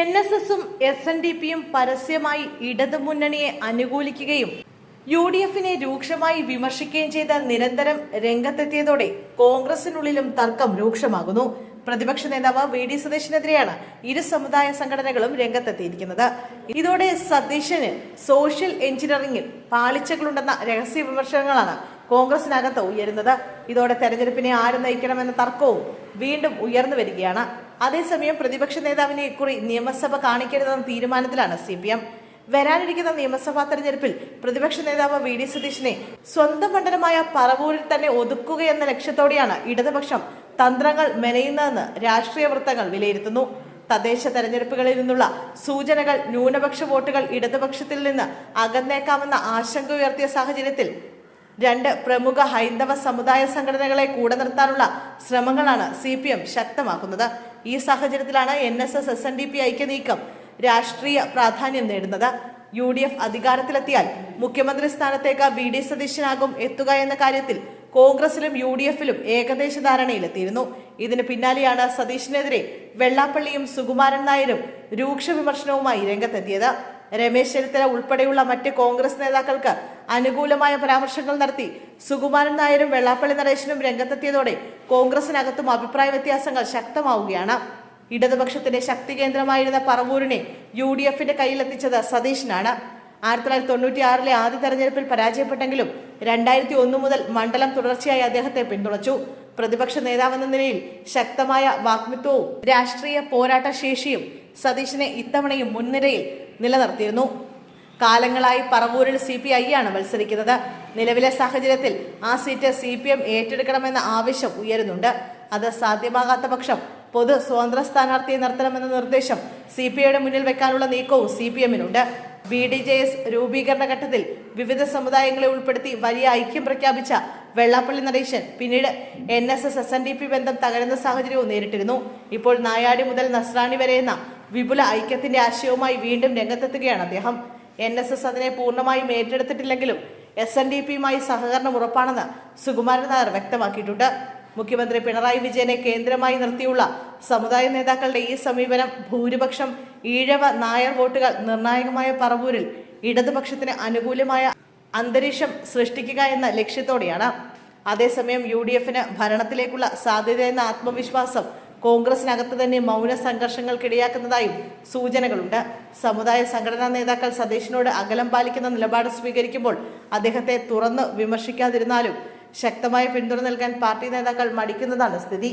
NSSും SNDPയും പരസ്യമായി ഇടതുമുന്നണിയെ അനുകൂലിക്കുകയും UDFിനെ രൂക്ഷമായി വിമർശിക്കുകയും ചെയ്ത നിരന്തരം രംഗത്തെത്തിയതോടെ കോൺഗ്രസിനുള്ളിലും തർക്കം രൂക്ഷമാകുന്നു. പ്രതിപക്ഷ നേതാവ് VD സതീശനെതിരെയാണ് ഇരു സമുദായ സംഘടനകളും രംഗത്തെത്തിയിരിക്കുന്നത്. ഇതോടെ സതീശന് സോഷ്യൽ എഞ്ചിനീയറിംഗിൽ പാളിച്ചകളുണ്ടെന്ന രഹസ്യ വിമർശനങ്ങളാണ് കോൺഗ്രസിനകത്ത് ഉയരുന്നത്. ഇതോടെ തെരഞ്ഞെടുപ്പിനെ ആര് നയിക്കണമെന്ന തർക്കവും വീണ്ടും ഉയർന്നു വരികയാണ്. അതേസമയം പ്രതിപക്ഷ നേതാവിനെ ഇക്കുറി നിയമസഭ കാണിക്കരുതെന്ന തീരുമാനത്തിലാണ് CPM. വരാനിരിക്കുന്ന നിയമസഭാ തെരഞ്ഞെടുപ്പിൽ പ്രതിപക്ഷ നേതാവ് VD സതീശനെ സ്വന്തം മണ്ഡലമായ പറവൂരിൽ തന്നെ ഒതുക്കുകയെന്ന ലക്ഷ്യത്തോടെയാണ് ഇടതുപക്ഷം തന്ത്രങ്ങൾ മെനയുന്നതെന്ന് രാഷ്ട്രീയ വൃത്തങ്ങൾ വിലയിരുത്തുന്നു. തദ്ദേശ തെരഞ്ഞെടുപ്പുകളിൽ നിന്നുള്ള സൂചനകൾ ന്യൂനപക്ഷ വോട്ടുകൾ ഇടതുപക്ഷത്തിൽ നിന്ന് അകന്നേക്കാമെന്ന ആശങ്ക ഉയർത്തിയ സാഹചര്യത്തിൽ രണ്ട് പ്രമുഖ ഹൈന്ദവ സമുദായ സംഘടനകളെ കൂടെ നിർത്താനുള്ള ശ്രമങ്ങളാണ് CPM ശക്തമാക്കുന്നത്. ഈ സാഹചര്യത്തിലാണ് NSS SNDP ഐക്യനീക്കം രാഷ്ട്രീയ പ്രാധാന്യം നേടുന്നത്. UDF അധികാരത്തിലെത്തിയാൽ മുഖ്യമന്ത്രി സ്ഥാനത്തേക്ക് VD സതീശനാകും എത്തുക എന്ന കാര്യത്തിൽ കോൺഗ്രസിലും UDFിലും ഏകദേശ ധാരണയിലെത്തിയിരുന്നു. ഇതിന് പിന്നാലെയാണ് സതീശനെതിരെ വെള്ളാപ്പള്ളിയും സുകുമാരൻ നായരും രൂക്ഷ വിമർശനവുമായി രംഗത്തെത്തിയത്. രമേശ് ചെന്നിത്തല ഉൾപ്പെടെയുള്ള മറ്റ് കോൺഗ്രസ് നേതാക്കൾക്ക് അനുകൂലമായ പരാമർശങ്ങൾ നടത്തി സുകുമാരൻ നായരും വെള്ളാപ്പള്ളി നടേശനും രംഗത്തെത്തിയതോടെ കോൺഗ്രസിനകത്തും അഭിപ്രായ വ്യത്യാസങ്ങൾ ശക്തമാവുകയാണ്. ഇടതുപക്ഷത്തിന്റെ ശക്തി കേന്ദ്രമായിരുന്ന പറവൂരിനെ UDFിന്റെ കയ്യിലെത്തിച്ചത് സതീശനാണ്. 1996 ആദ്യ തെരഞ്ഞെടുപ്പിൽ പരാജയപ്പെട്ടെങ്കിലും 2001 മുതൽ മണ്ഡലം തുടർച്ചയായി അദ്ദേഹത്തെ പിന്തുണച്ചു. പ്രതിപക്ഷ നേതാവെന്ന നിലയിൽ ശക്തമായ വാഗ്മിത്വവും രാഷ്ട്രീയ പോരാട്ട ശേഷിയും സതീശനെ ഇത്തവണയും മുൻനിരയിൽ നിലനിർത്തിയിരുന്നു. കാലങ്ങളായി പറവൂരിൽ CPI ആണ് മത്സരിക്കുന്നത്. നിലവിലെ സാഹചര്യത്തിൽ ആ സീറ്റ് CPM ഏറ്റെടുക്കണമെന്ന ആവശ്യം ഉയരുന്നുണ്ട്. അത് സാധ്യമാകാത്ത പക്ഷം പൊതു സ്വതന്ത്ര സ്ഥാനാർത്ഥിയെ നിർത്തണമെന്ന നിർദ്ദേശം CPIയുടെ മുന്നിൽ വെക്കാനുള്ള നീക്കവും CPMനുണ്ട്. BDJS രൂപീകരണ ഘട്ടത്തിൽ വിവിധ സമുദായങ്ങളെ ഉൾപ്പെടുത്തി വലിയ ഐക്യം പ്രഖ്യാപിച്ച വെള്ളാപ്പള്ളി നടേശൻ പിന്നീട് NSS SNDP ബന്ധം തകരുന്ന സാഹചര്യവും നേരിട്ടിരുന്നു. ഇപ്പോൾ നായാടി മുതൽ നസ്രാണി വരെ എന്ന വിപുല ഐക്യത്തിന്റെ ആശയവുമായി വീണ്ടും രംഗത്തെത്തുകയാണ് അദ്ദേഹം. NSS അതിനെ പൂർണ്ണമായും ഏറ്റെടുത്തിട്ടില്ലെങ്കിലും SNDPയുമായി സഹകരണം ഉറപ്പാണെന്ന് സുകുമാരൻ നായർ വ്യക്തമാക്കിയിട്ടുണ്ട്. മുഖ്യമന്ത്രി പിണറായി വിജയനെ കേന്ദ്രമായി നിർത്തിയുള്ള സമുദായ നേതാക്കളുടെ ഈ സമീപനം ഭൂരിപക്ഷം ഈഴവ നായർ വോട്ടുകൾ നിർണായകമായ പറവൂരിൽ ഇടതുപക്ഷത്തിന് അനുകൂലമായ അന്തരീക്ഷം സൃഷ്ടിക്കുക എന്ന ലക്ഷ്യത്തോടെയാണ്. അതേസമയം UDFന് ഭരണത്തിലേക്കുള്ള സാധ്യതയെന്ന ആത്മവിശ്വാസം കോൺഗ്രസിനകത്ത് തന്നെ മൗന സംഘർഷങ്ങൾക്കിടയാക്കുന്നതായും സൂചനകളുണ്ട്. സമുദായ സംഘടനാ നേതാക്കൾ സതീശനോട് അകലം പാലിക്കുന്ന നിലപാട് സ്വീകരിക്കുമ്പോൾ അദ്ദേഹത്തെ തുറന്ന് വിമർശിക്കാതിരുന്നാലും ശക്തമായ പിന്തുണ നൽകാൻ പാർട്ടി നേതാക്കൾ മടിക്കുന്നതാണ് സ്ഥിതി.